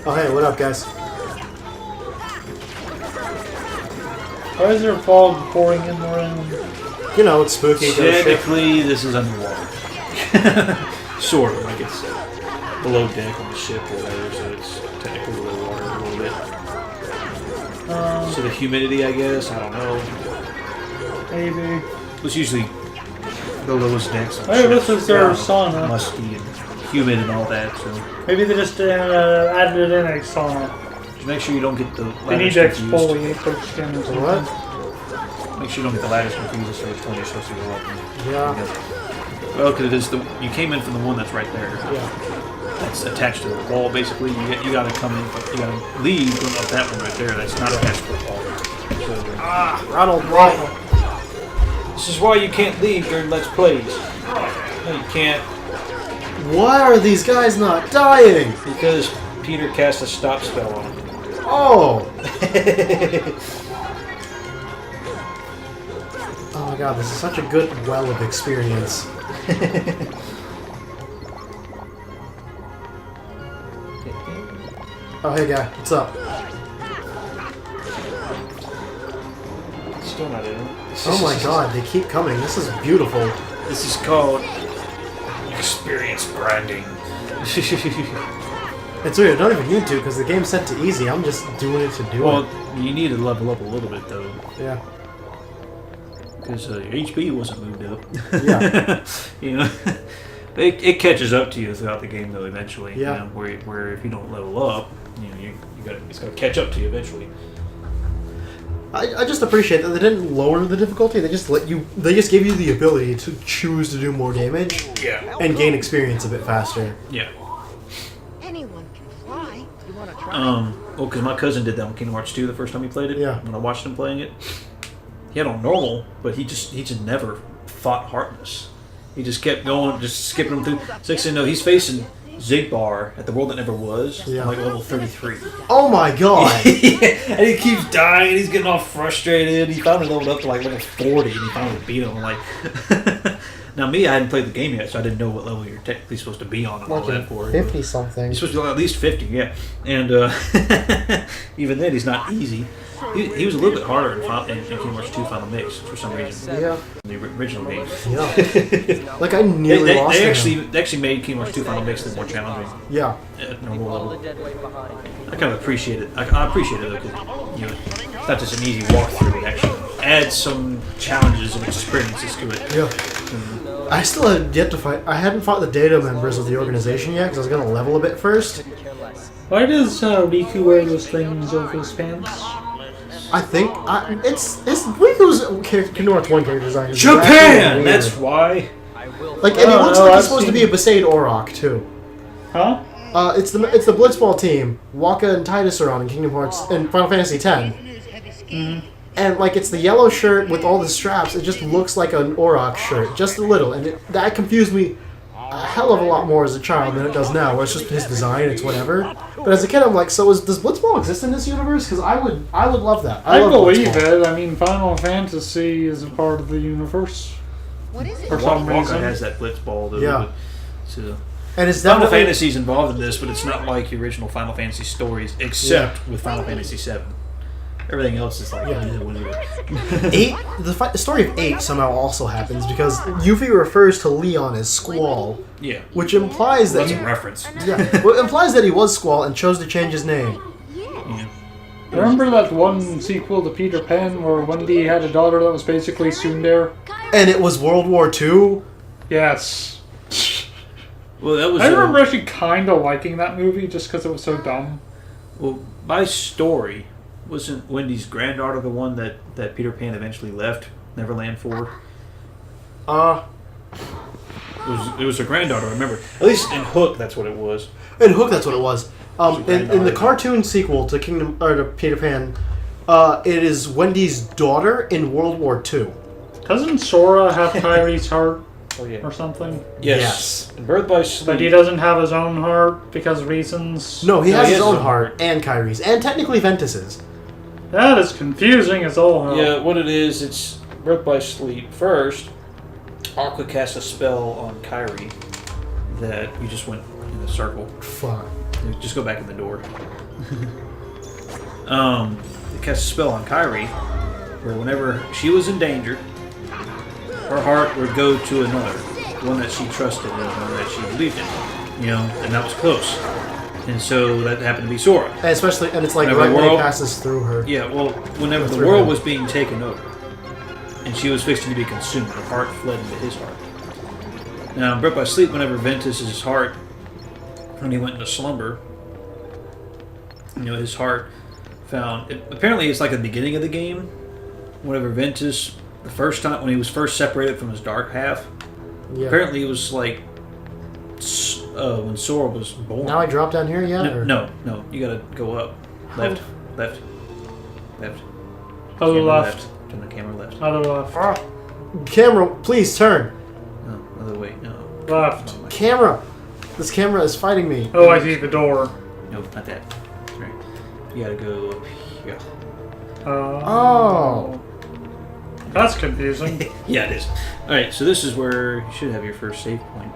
Oh, hey, what up, guys? Why is there fog pouring in the room? You know, it's spooky. Technically, this is underwater. Sort of, like it's below deck on the ship or whatever, so it's technically below water a little bit. So the humidity, I guess, I don't know. Maybe. It's usually the lowest decks on Hey, ships. this is their sauna. Musky and humid and all that, so Maybe they just added in a sauna. just make sure you don't get the They need ladders to confused. exfoliate their skin or something. What? Make sure you don't get the ladders confused, so it's when you're supposed to go up. Yeah. Well, because it is you came in from the one that's right there. Yeah. That's attached to the wall, basically. You got to come in, you got to leave going up that one right there. That's not attached to the wall. So, Ronald. this is why you can't leave during Let's Plays. No, you can't, Why are these guys not dying? because Peter cast a stop spell on them. Oh! Oh my god, this is such a good well of experience. Oh, hey guy, what's up? Still not in. Oh my god, they keep coming. This is beautiful. This is called experience grinding. It's weird, I don't even need to because the game's set to easy. I'm just doing it to do Well, it. you need to level up a little bit though, Yeah. because your HP wasn't moved up. Yeah. You know, it catches up to you throughout the game though. Eventually, Yeah. You know, where if you don't level up, it's got to catch up to you eventually. I just appreciate that they didn't lower the difficulty. They just gave you the ability to choose to do more damage Yeah. and gain experience a bit faster. Yeah. Anyone can fly. You want to try? Well, because my cousin did that on Kingdom Hearts 2 the first time he played it. Yeah. When I watched him playing it, he had on normal, but he just never fought Heartless. He just kept going, just skipping him through. So next thing you know, he's facing Zigbar at the World That Never Was, Yeah. like level 33. Oh my god! And he keeps dying, he's getting all frustrated. He finally leveled up to like level 40 and he finally beat him. I'm like, now me, I hadn't played the game yet, so I didn't know what level you're technically supposed to be on and all that for. 50 something. You're supposed to be at least 50, yeah. And even then, he's not easy. He was a little bit harder in Kingdom Hearts 2 Final Mix for some reason. Yeah. In the original game. Yeah. Like I nearly lost They him. actually made Kingdom Hearts 2 Final Mix a little more challenging Yeah. at normal level. I kind of appreciate it. I appreciate it because it's not just an easy walkthrough. It actually adds some challenges and experiences to it. Yeah. I still had yet to fight. I hadn't fought the data members of the organization yet because I was going to level a bit first. Why does Riku wear those things over his pants? I think it's Riku's Kingdom Hearts 1 character design. Is Japan! weird. That's why. Like, and he Oh, looks no, like I've he's supposed to be a seen- Besaid Auroch too. Huh? It's the Blitzball team. Waka and Titus are on in Kingdom Hearts and Final Fantasy X. And like it's the yellow shirt with all the straps. It just looks like an Auroch shirt, just a little, and that confused me a hell of a lot more as a child than it does now. Where it's just his design, it's whatever. But as a kid, I'm like, so does Blitzball exist in this universe? Because I would love that. I love believe Blitzball. it. I mean, Final Fantasy is a part of the universe. What is it? For some Waka reason. has that Blitzball, though. Yeah. but- So. And it's Final definitely Fantasy's involved in this, but it's not like the original Final Fantasy stories, except with Final Fantasy VII. Everything else is like, whatever. 8. The story of 8 somehow also happens because Yuffie refers to Leon as Squall, Yeah. which implies that That's a reference. well, it implies that he was Squall and chose to change his name. Yeah. Remember that one sequel to Peter Pan where Wendy had a daughter that was basically Tsundere? And it was World War II. Yes. Well, that was. I remember actually kind of liking that movie just because it was so dumb. Well, by story, wasn't Wendy's granddaughter the one that Peter Pan eventually left Neverland for? It was her granddaughter. Remember, at least in Hook, that's what it was. In Hook, that's what it was. In the cartoon sequel to Peter Pan, it is Wendy's daughter in World War II. Doesn't Sora have Kyrie's heart Oh yeah. or something? Yes. In Birth by Sleep. But he doesn't have his own heart because reasons. No, he No, has he his has own his own heart and Kyrie's, and technically Ventus's. That is confusing as all hell. Yeah, what it is, it's Birth by Sleep. First, Aqua cast a spell on Kyrie that you just went in a circle. Fuck. Just go back in the door. It cast a spell on Kyrie, where whenever she was in danger, her heart would go to another, one that she trusted and one that she believed in, and that was close. And so that happened to be Sora. And especially, and it's like Whenever right when world- it passes through her. Yeah, well, whenever the Through world him. was being taken over, and she was fixing to be consumed, her heart fled into his heart. Now, in Birth by Sleep, whenever Ventus's heart, when he went into slumber, his heart found... apparently, it's like the beginning of the game. Whenever Ventus, the first time, when he was first separated from his dark half, Yeah. apparently it was like when Sora was born. Now I drop down here yet? or? No, you gotta go up. Left. Other Camera left. Turn the camera left. Other left. Camera, please turn. No, other way. No. Left. Camera. This camera is fighting me. Oh, I see the door. Nope, not that. Right. You gotta go up here. Oh. That's confusing. Yeah, it is. Alright, so this is where you should have your first save point.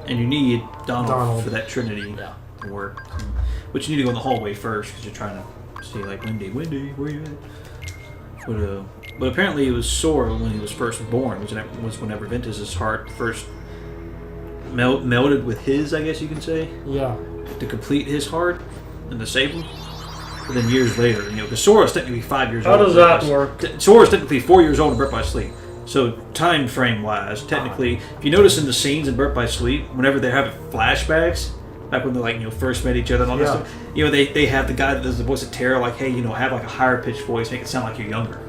And you need Donald. For that Trinity to work. But you need to go in the hallway first because you're trying to see, like, Wendy, where you at? But apparently it was Sora when he was first born, was whenever Ventus's heart first melded with his, I guess you can say, Yeah. to complete his heart and to save him. But then years later, because Sora's technically 5 years old. How does that work? Sora's technically 4 years old in Birth by Sleep. So time frame wise, technically, if you notice in the scenes in Birth by Sleep, whenever they're having flashbacks, back when they first met each other and all this stuff, they have the guy that does the voice of Terra, like, hey, have like a higher pitched voice, make it sound like you're younger.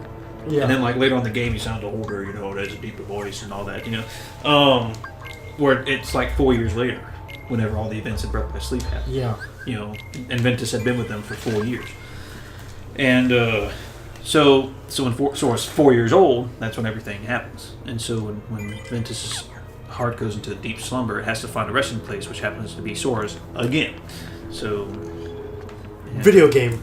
Yeah. And then like later on in the game, you sound older, there's a deeper voice and all that, where it's like 4 years later, whenever all the events in Birth by Sleep happen. Yeah. And Ventus had been with them for 4 years. And so when Sora's 4 years old, that's when everything happens. And so when Ventus's heart goes into a deep slumber, it has to find a resting place, which happens to be Sora's again. So... yeah. Video game.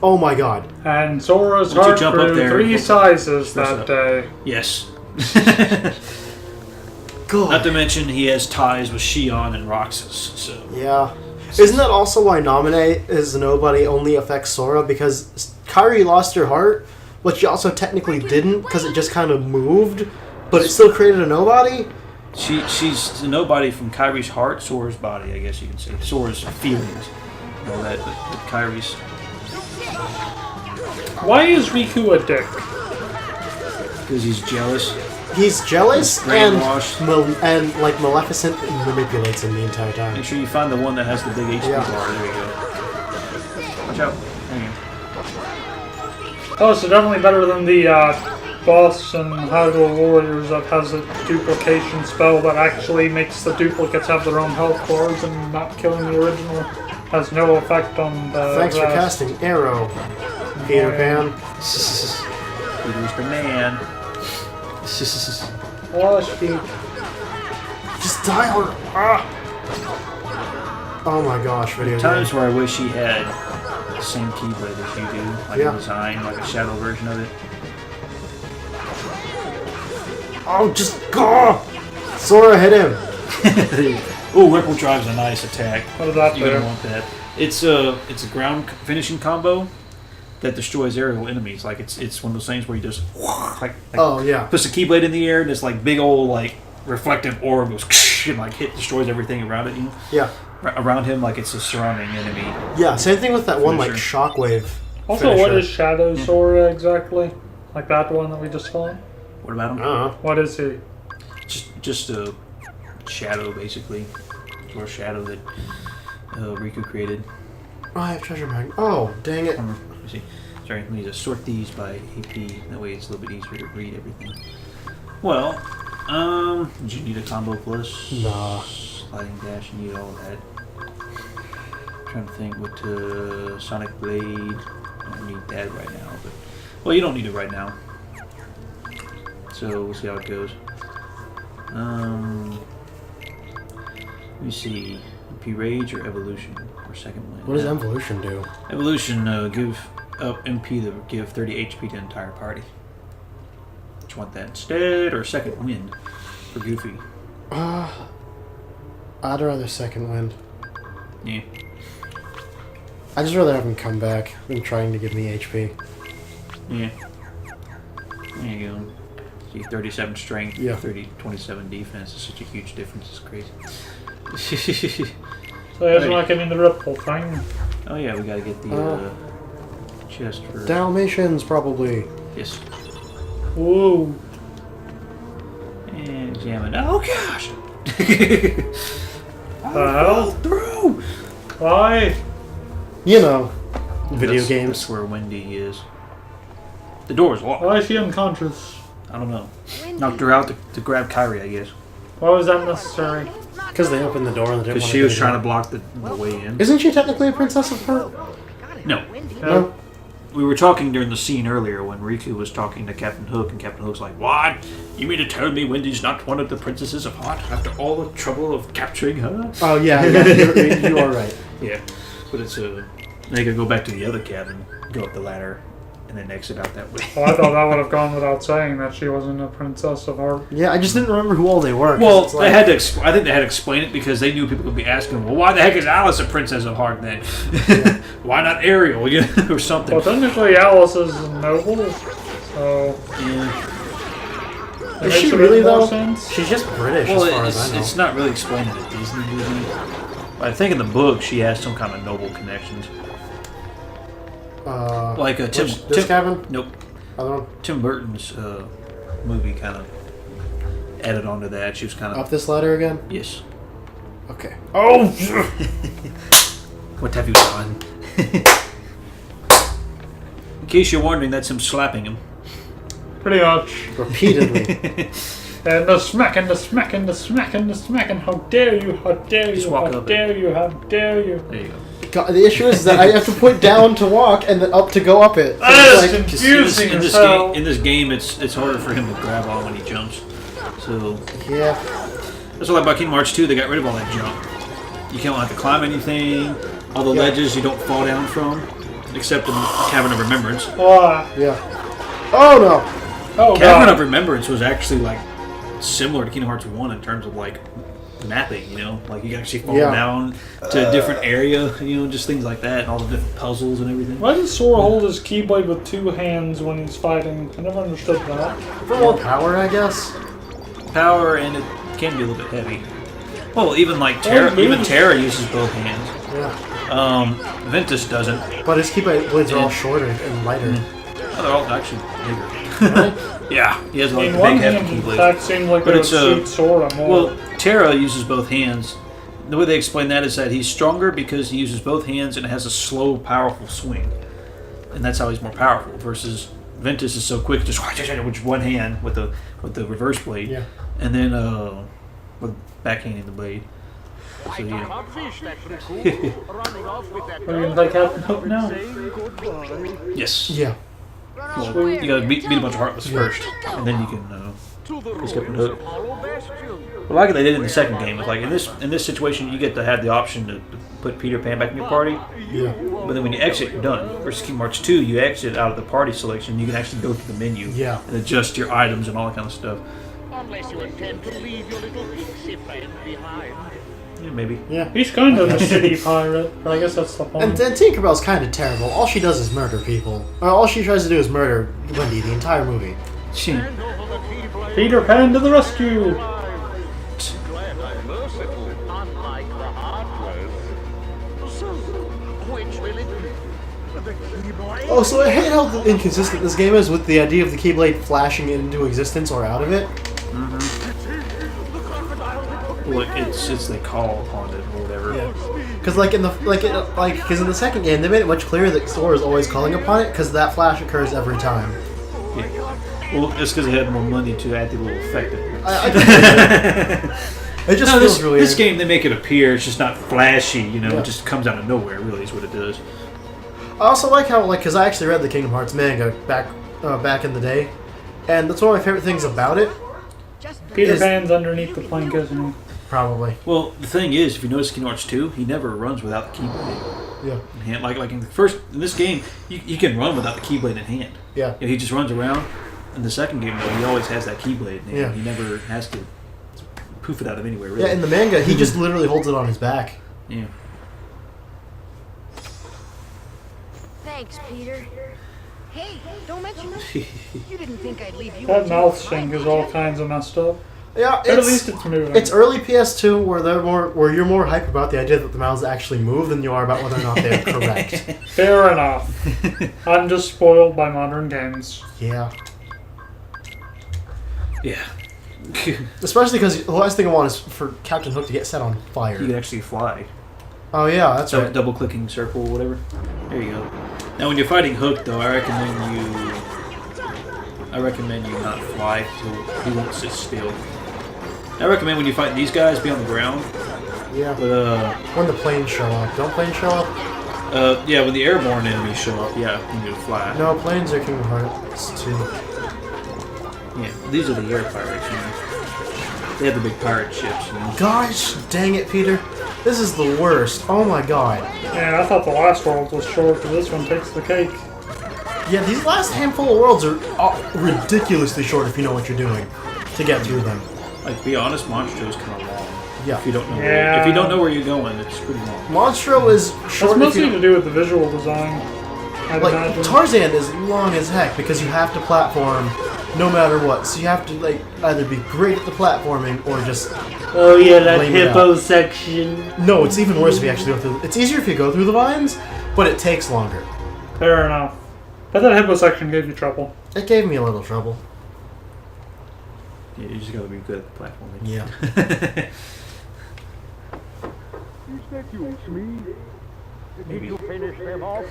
Oh my god. And Sora's Once you heart jump up grew there, 3 sizes press that up. day. Yes. God. Not to mention he has ties with Shion and Roxas, so... Yeah. Isn't that also why Nominate is Nobody only affects Sora? Because Kairi lost her heart, but she also technically didn't because it just kind of moved, but it still created a Nobody? She's a nobody from Kairi's heart, Sora's body, I guess you can say. Sora's feelings. And all that, but Kairi's... Why is Riku a dick? Because he's jealous. He's jealous He's and brainwashed. like Maleficent manipulates him the entire time. Make sure you find the one that has the big HP Yeah. bar. There you go. Watch out. Hang on. Oh, so definitely better than the boss in Hyrule Warriors that has a duplication spell that actually makes the duplicates have their own health bars and not killing the original has no effect on the Thanks for rest. casting Arrow, Peter Pan. Peter's the man. Wash feet. Just die on Oh my gosh, video Times game. where I wish he had the same keyblade as you do, like Yeah. a design, like a shadow version of it. Oh, just go! Sora hit him. Oh, Ripple Drive's a nice attack. What is that You're gonna do? want that. It's a ground finishing combo that destroys aerial enemies. Like it's one of those things where you just like Oh yeah. puts the keyblade in the air and this like big old like reflective orb goes and like destroys everything around it. Yeah. Around him like it's a surrounding enemy. Yeah, same thing with that one like Finisher. shockwave. Also, what finisher. is Shadow Sora exactly? Like that one that we just saw? What about him? What is he? Just a shadow basically, or a shadow that Riku created. Oh, I have treasure bag. Oh, dang it. Let me see. Sorry, let me just sort these by AP. That way it's a little bit easier to read everything. Well, did you need a combo plus? Nah. Sliding dash, you need all that. Trying to think what Sonic Blade. I don't need that right now, but well, you don't need it right now. So we'll see how it goes. Let me see. MP Rage or Evolution or Second Wind. What does Evolution do? Evolution give up MP to give 30 HP to the entire party. Do you want that instead or Second Wind for Goofy? I'd rather second wind. Yeah. I just rather have him come back than trying to give me HP. Yeah. There you go. See, 37 strength, Yeah. 27 defense is such a huge difference. It's crazy. So here's like an the ripple thing. Oh yeah, we gotta get the chest for... Dalmatians, probably. Yes. Whoa. And jam it. Oh gosh! The hell? Through! Why? You know, video That's games. where Wendy is. The door is locked. Why is she unconscious? I don't know. Knocked her out to grab Kyrie, I guess. Why was that necessary? Because they opened the door and they didn't Because want she to was get trying to out. block the way in. Isn't she technically a princess of her? No. No. We were talking during the scene earlier when Riku was talking to Captain Hook, and Captain Hook's like, "What? You mean to tell me Wendy's not one of the princesses of Hot after all the trouble of capturing her?" Oh yeah, you are right. Yeah. But it's they could go back to the other cabin, go up the ladder, and then exit out that way. Well, I thought that would have gone without saying that she wasn't a princess of art. Yeah, I just didn't remember who all they were. Well, it's they had to. I think they had to explain it because they knew people would be asking, "Well, why the heck is Alice a princess of Heart then? Why not Ariel, or something?" Well, technically Alice is noble, so... Yeah. Is makes she a bit really more though? sense. She's just British Well, as far as I know. it's not really explained in a Disney movie. But I think in the book she has some kind of noble connections. Like a Tim. This cabin? Nope. Other one? Tim Burton's movie kind of added onto that. She was kind of Up this ladder again? yes. Okay. Oh! What have you done? In case you're wondering, that's him slapping him. Pretty much. Repeatedly. And the smack and the smack and the smack and the smack and how dare you, how dare Just you, walk how up dare you, how dare you. There you go. God, the issue is that I have to point down to walk and then up to go up it. So That it's is like, confusing in as this hell. game, it's harder for him to grab on when he jumps. So yeah. that's why about Kingdom Hearts 2, they got rid of all that jump. You can't have to climb anything. All the ledges you don't fall down from, except in Cavern of Remembrance. Why? Yeah. Oh no! Oh, Cavern God. of Remembrance was actually like similar to Kingdom Hearts 1 in terms of like mapping, you know, like you can actually fall down to a different area, you know, just things like that, and all the different puzzles and everything. Why does Sora hold his keyblade with two hands when he's fighting? I never understood that. For more power, I guess. Power, and it can be a little bit heavy. Well, even like Terra, even Terra uses both hands. Yeah. Ventus doesn't. But his keyblades are all shorter and lighter. Oh, they're all actually bigger. Yeah, he has like In a one big hand, hefty in keyblade. fact, seemed like But it would it's, suit Sora more. Well, Terra uses both hands. The way they explain that is that he's stronger because he uses both hands and has a slow, powerful swing, and that's how he's more powerful. Versus Ventus is so quick, just with one hand with the reverse blade, Yeah. and then with backhanding the blade. So yeah. Are you gonna play Captain Hook now? Yes. Yeah. Well, you gotta beat a bunch of Heartless first, and then you can just get the hook. Well, like they did in the second game, it's like in this situation, you get to have the option to put Peter Pan back in your party. Yeah. But then when you exit, you're done. Versus Kingdom Hearts 2, you exit out of the party selection. You can actually go through the menu Yeah. and adjust your items and all that kind of stuff. Unless you intend to leave your little pixie friend behind. Yeah, maybe. Yeah. He's kind of a city pirate, but I guess that's the point. And Tinkerbell's kind of terrible. All she does is murder people. All she tries to do is murder Wendy the entire movie. Peter Pan to the rescue! Glad I'm merciful, unlike the Heartless. So, which will it be? The Keyblade? Oh, so I hate how inconsistent this game is with the idea of the Keyblade flashing into existence or out of it. Well, it's they call upon it or whatever. Because because in the second game they made it much clearer that Sora is always calling upon it because that flash occurs every time. Yeah. Well, it's because they had more money to add the little effect. It just feels really this weird. game they make it appear. It's just not flashy. You know, Yeah. it just comes out of nowhere. Really, is what it does. I also like how because I actually read the Kingdom Hearts manga back in the day, and that's one of my favorite things about it. Peter Pan's underneath the plank, isn't he? Probably. Well, the thing is, if you notice Kingdom Hearts 2, he never runs without the keyblade Yeah. in hand. Like in this game, you can run without the keyblade in hand. Yeah. And he just runs around. In the second game, though, he always has that keyblade in hand. Yeah. He never has to poof it out of anywhere, really. Yeah, in the manga, he just literally holds it on his back. Yeah. Thanks, Peter. Hey, don't mention it. You didn't think I'd leave you. That mouth sync is all kinds of messed up. Yeah, But at least it's moving. It's early PS2 where you're more hype about the idea that the mouths actually move than you are about whether or not they're correct. Fair enough. I'm just spoiled by modern games. Yeah. Yeah. Especially because the last thing I want is for Captain Hook to get set on fire. You can actually fly. Oh yeah, that's So right. double-clicking circle, whatever. There you go. Now, when you're fighting Hook, though, I recommend you not fly, so he won't sit still. I recommend when you fight these guys, be on the ground. Yeah. But when the planes show up. Don't planes show up? yeah, when the airborne enemies show up, yeah, you need to fly. No, planes are Kingdom Hearts 2. Yeah, these are the air pirates, you know. They have the big pirate ships, you know. Gosh, dang it, Peter. This is the worst. Oh my god. Yeah, I thought the last world was short, but this one takes the cake. Yeah, these last handful of worlds are ridiculously short if you know what you're doing to get through them. Like, to be honest, Monstro's kind of long. Yeah. If you don't know, Yeah. if you don't know where you're going, it's pretty long. Monstro is It's short if mostly you to do with the visual design, I'd like imagine. Tarzan is long as heck because you have to platform no matter what. So you have to like either be great at the platforming or just Oh yeah, that lame it hippo out. section. No, it's even worse if you actually go through. It's easier if you go through the vines, but it takes longer. Fair enough. But that hippo section gave you trouble. It gave me a little trouble. Yeah, you just gotta be good at the platforming. Yeah. You said you was me. Did you finish them off?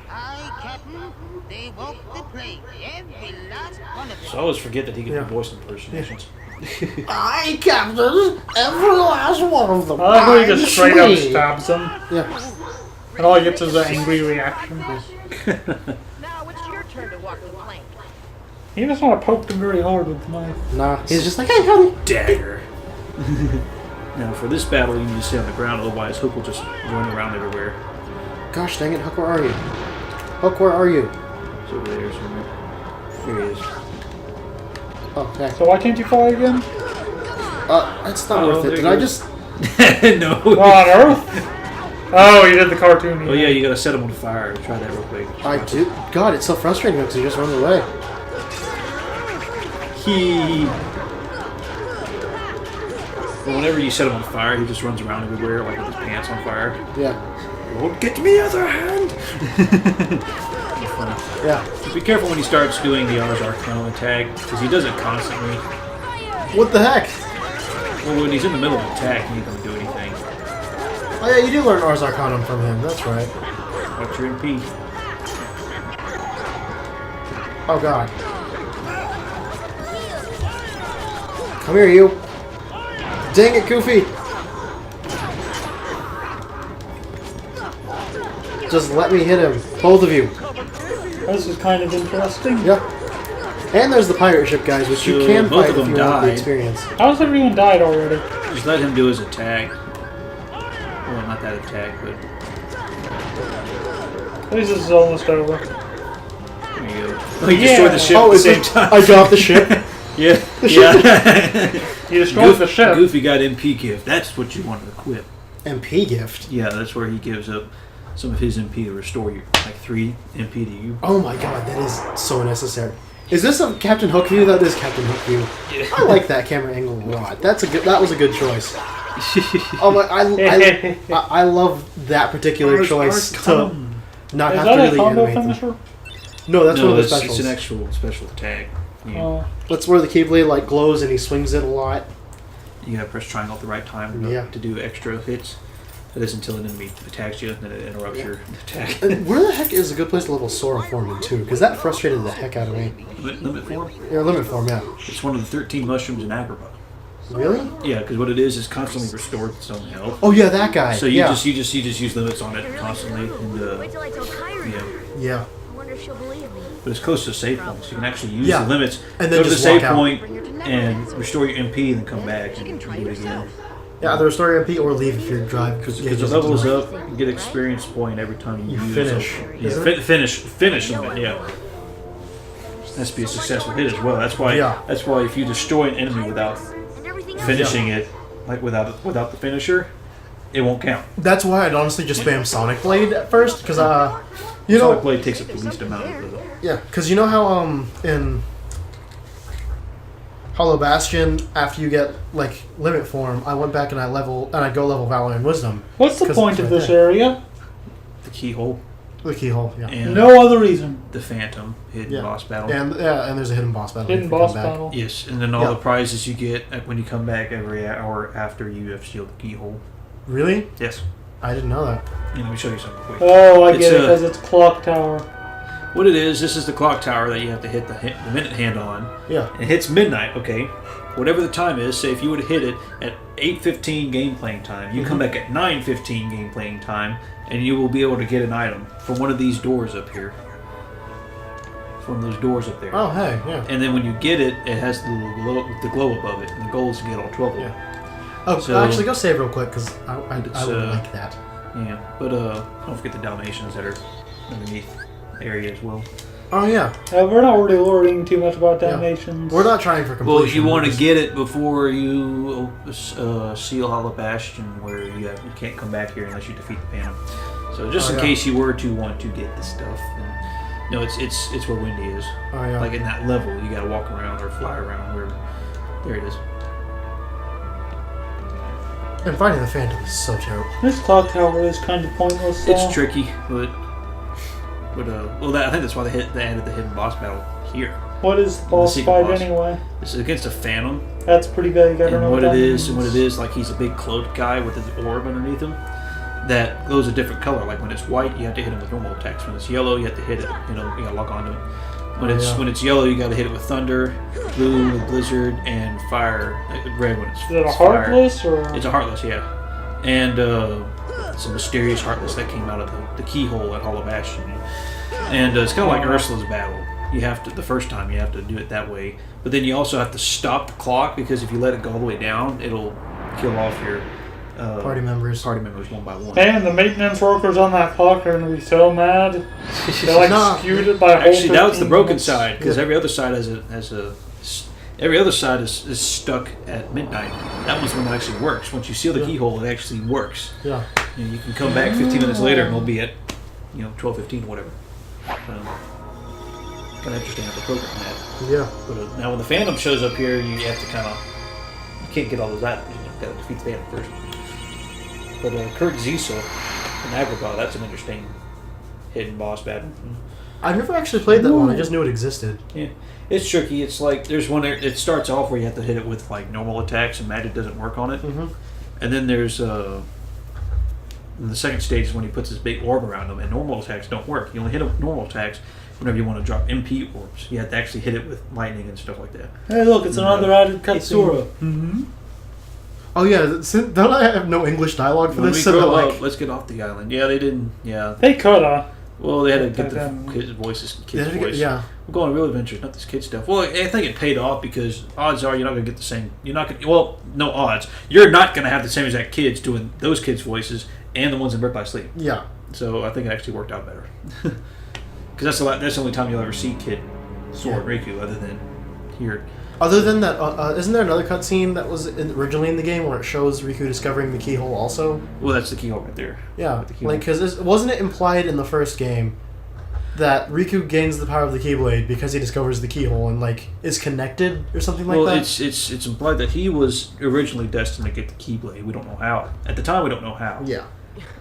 Aye, Captain. They walked the plank, every last one of them. So I always forget that he can Yeah. do voice impersonations. I Captain, every last one of them. I like how he just straight up stabs him, Yeah. and all he gets is an angry reaction. Now it's your turn to walk the plank. He just want to poke him very hard with the knife. Nah, he's just like, hey, honey. Dagger. Now, for this battle, you need to stay on the ground, otherwise Hook will just run around everywhere. Gosh dang it, Hook, where are you? Hook, where are you? It's over there somewhere. Here he is. Oh, okay. So why can't you fly again? It's not Oh, worth it. there Did you I go. just... No. On Earth? Oh, you did the cartoon. Oh yeah, you gotta set him on fire. Try that real quick. I do? God, it's so frustrating because he just runs away. Well, whenever you set him on fire, he just runs around everywhere, like with his pants on fire. Yeah. Oh, get me other hand! Yeah. Be careful when he starts doing the Ars Arcanum attack, because he does it constantly. What the heck? Well, when he's in the middle of an attack, he doesn't do anything. Oh yeah, you do learn Ars Arcanum from him. That's right. Watch your MP. Oh god. Come here, you. Dang it, Goofy. Just let me hit him. Both of you. This is kind of interesting. Yep. And there's the pirate ship, guys, which you So can both fight of if them you want the died. experience. How's everyone died already? Just let him do his attack. Well, not that attack, but At least this is almost over. there you go. Oh, he destroyed the ship Oh, at the is same it? time. I dropped the ship. Yeah. Yeah. You destroyed the ship. Goofy got MP gift. That's what you want to equip. MP gift. Yeah, that's where he gives up some of his MP to restore you, like 3 MP to you. Oh my god, that is so necessary. Is this a Captain Hook view? That is Captain Hook view. Yeah. I like that camera angle a lot. That was a good choice. Oh my, I love that particular choice to not Is have that to a really combo animate them. finisher? No, that's one No, of the it's specials. an actual special attack. You, That's where the Keyblade like glows and he swings it a lot. you gotta press triangle at the right time Yeah. to do extra hits. That is until an enemy attacks you, then it interrupts your attack. And where the heck is a good place to level Sora Form in too? Because that frustrated the heck out of me. Limit form? Yeah, limit form, yeah. It's one of the 13 mushrooms in Agrabah. Really? Yeah, because what it is constantly restores its own health. Oh yeah, that guy. So you yeah. just use limits on it constantly, and Wait till I tell Kyrie. yeah. Yeah. I wonder if she'll believe me. But it's close to a save point, so you can actually use Yeah. the limits, And then go to the just save walk out. point, and restore your MP, and then come back and do it again. Yeah, either restore your MP or leave if you're driving. Because the levels up, you get experience point every time you use finish, it. Yeah, isn't it? finish limit. Yeah, has to be a successful hit as well. That's why. Yeah. That's why if you destroy an enemy without And everything else. finishing it, like without the finisher, it won't count. That's why I'd honestly just spam Sonic Blade at first, because You know, Sonic Blade takes up the least amount of the... yeah, because you know how in Hollow Bastion, after you get like limit form, I went back and I go level Valor and Wisdom. What's the 'Cause point it's of right this there. area? The keyhole. The keyhole, yeah. And No other reason. the Phantom hidden Yeah. boss battle. And there's a hidden boss battle. Hidden if you come boss back. battle. Yes, and then all Yeah. the prizes you get when you come back every hour after you have sealed the keyhole. Really? Yes. I didn't know that. And let me show you something quick. Oh, I It's get it, a- because it's Clock Tower. What it is, this is the clock tower that you have to hit the minute hand on. Yeah. It hits midnight, okay? Whatever the time is, say if you would have hit it at 8:15 game playing time, you come back at 9:15 game playing time, and you will be able to get an item from one of these doors up here. From those doors up there. Oh, hey, yeah. And then when you get it, it has the glow above it, and the goal is to get all 12 of them. Oh, So- actually, go save real quick because I It's, would like that. Yeah, but don't forget the Dalmatians that are underneath the area as well. Oh yeah, We're not really worrying too much about Dalmatians. we're not trying for completion. Well, you want we're to just- get it before you seal Hollow Bastion, where you can't come back here unless you defeat the Phantom. So just Oh, in yeah. case you were to want to get this stuff, no, it's where Wendy is. Oh yeah. Like in that level, you got to walk around or fly around. Where there it is. And fighting the Phantom is so terrible. This Clock Tower is kind of pointless. It's though. tricky, but I think that's why they added the hidden boss battle here. What is the boss secret fight boss. anyway? It's against a Phantom. That's pretty vague. I don't know And what that it is, means. and what it is, like he's a big cloaked guy with his orb underneath him that glows a different color. Like when it's white, you have to hit him with normal attacks. When it's yellow, you have to hit it. You gotta lock onto it. When it's yellow, you gotta hit it with thunder, blue with blizzard, and fire. Red when it's Is it a fire. Heartless or? It's a heartless, yeah. And it's a mysterious heartless that came out of the keyhole at Hollow Bastion. And it's kind of like Ursula's battle. You have to, the first time, you have to do it that way. But then you also have to stop the clock, because if you let it go all the way down, it'll kill off your Party members. one by one. Man, the maintenance workers on that clock are gonna be so mad. They're like Nah. skewed it by a whole Actually, that was the 15 broken minutes. side, because Yeah. every other side every other side is stuck at midnight. That one's the one that actually works. Once you seal the keyhole, it actually works. Yeah. You can come back 15 minutes later and it'll be at 12:15 or whatever. Kind of interesting how they program that. Yeah. But now when the Phantom shows up here, you have to you can't get all those items. You've got to defeat the Phantom first. But Kurt Zisa in Agrabah, that's an interesting hidden boss battle. I've never actually played that one. I just knew it existed. Yeah, it's tricky. It's like there's one. It starts off where you have to hit it with like normal attacks, and magic doesn't work on it. Mm-hmm. And then there's the second stage is when he puts his big orb around them, and normal attacks don't work. You only hit it with normal attacks whenever you want to drop MP orbs. You have to actually hit it with lightning and stuff like that. Hey, look, it's another added Sora. cutscene. Mm-hmm. Oh yeah, don't I have no English dialogue for When this? we So grow that, up, let's get off the island. Yeah, they didn't. Yeah, They coulda. well, they had to get But then- the kids' voices, yeah, kids' voice. yeah. We're going on real adventures, not this kid stuff. Well, I think it paid off because odds are you're not going to get the same. You're not going. Well, no odds. You're not going to have the same exact kids doing those kids' voices and the ones in Birth by Sleep. Yeah. So I think it actually worked out better. Because that's the only time you'll ever see Kid Sora and Riku, other than here. Other than that, isn't there another cutscene that was originally in the game where it shows Riku discovering the keyhole also? Well, that's the keyhole right there. Yeah, With the keyhole. like because wasn't it implied in the first game that Riku gains the power of the Keyblade because he discovers the keyhole and like is connected or something like Well, that? it's implied that he was originally destined to get the Keyblade. We don't know how. At the time, we don't know how. Yeah.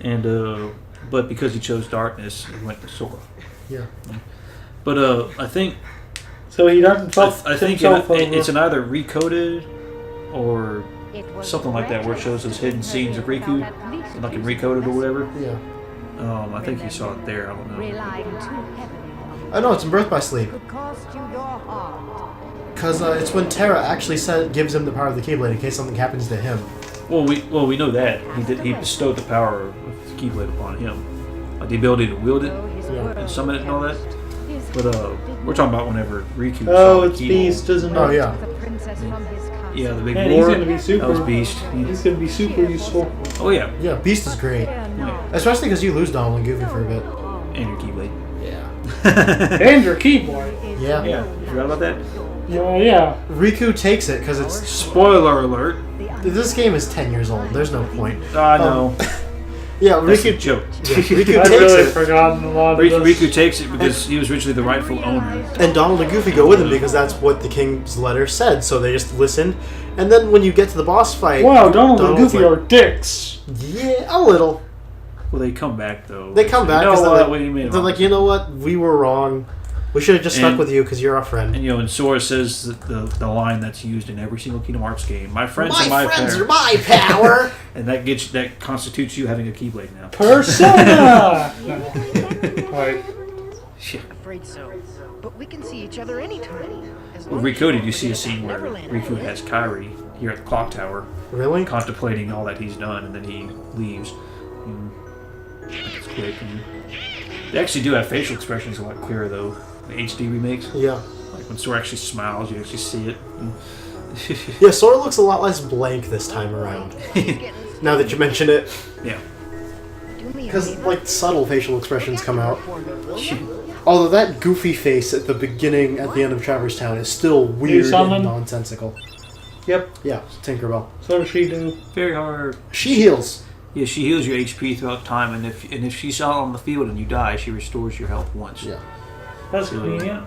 And but because he chose darkness, he went to Sora. Yeah. But I think So he doesn't fuck I think himself over. it's an either recoded or something like that, where it shows those hidden scenes of Riku, like in recoded or whatever. Yeah. I think you saw it there. I don't know. Relying too heavily I know it's in Birth by Sleep could cost you your heart. because it's when Terra actually gives him the power of the Keyblade in case something happens to him. Well, we know that he bestowed the power of the Keyblade upon him, like the ability to wield it and summon it and all that. But we're talking about whenever Riku. Oh, saw the it's keyhole. Beast, isn't it? Oh yeah. The princess from his castle. Yeah, the big Man, war. he's gonna be super. That was Beast. He's gonna be super useful. Oh yeah, Yeah, Beast is great, especially because you lose Donald and Goofy for a bit. and your Keyblade. Yeah. And your keyboard. Yeah. Yeah, you forgot about that? Yeah. Riku takes it because it's Spoiler alert. this game is 10 years old. The's no point. I know. Yeah, That's a Riku. joke. Riku I've takes really it, forgotten a lot of this. Riku takes it because he was originally the rightful owner. and Donald and Goofy go with him because that's what the king's letter said. So they just listened. And then when you get to the boss fight, Wow, Donald and Donald's Goofy like, are dicks. Yeah, a little. Well, they come back though. They come back You know because what? they're like, you know what? We were wrong. We should have just stuck And- with you because you're our friend. And you know, and Sora says the line that's used in every single Kingdom Hearts game: "My friends are my friends power." are my power. And that constitutes you having a Keyblade now. Persona! Like, Afraid so. But we can see each other anytime. As Well, long as Rico, did don't you see a forget scene where Neverland. Riku has Kairi here at the clock tower, Really? contemplating all that he's done, and then he leaves? It's quick. They actually do have facial expressions a lot clearer though. The HD remakes, Yeah. like when Sora actually smiles, you actually see it. Yeah, Sora looks a lot less blank this time around. Now that you mention it. Yeah. Do me a Because, favor. like, subtle facial expressions come out. For me, will you? Although that goofy face at the beginning, at the end of Traverse Town, is still weird and summon? nonsensical. yep, Yeah, Tinkerbell. so does she do. Very hard. She heals. Yeah, she heals your HP throughout time, and if she's out on the field and you die, she restores your health once. Yeah. That's convenient.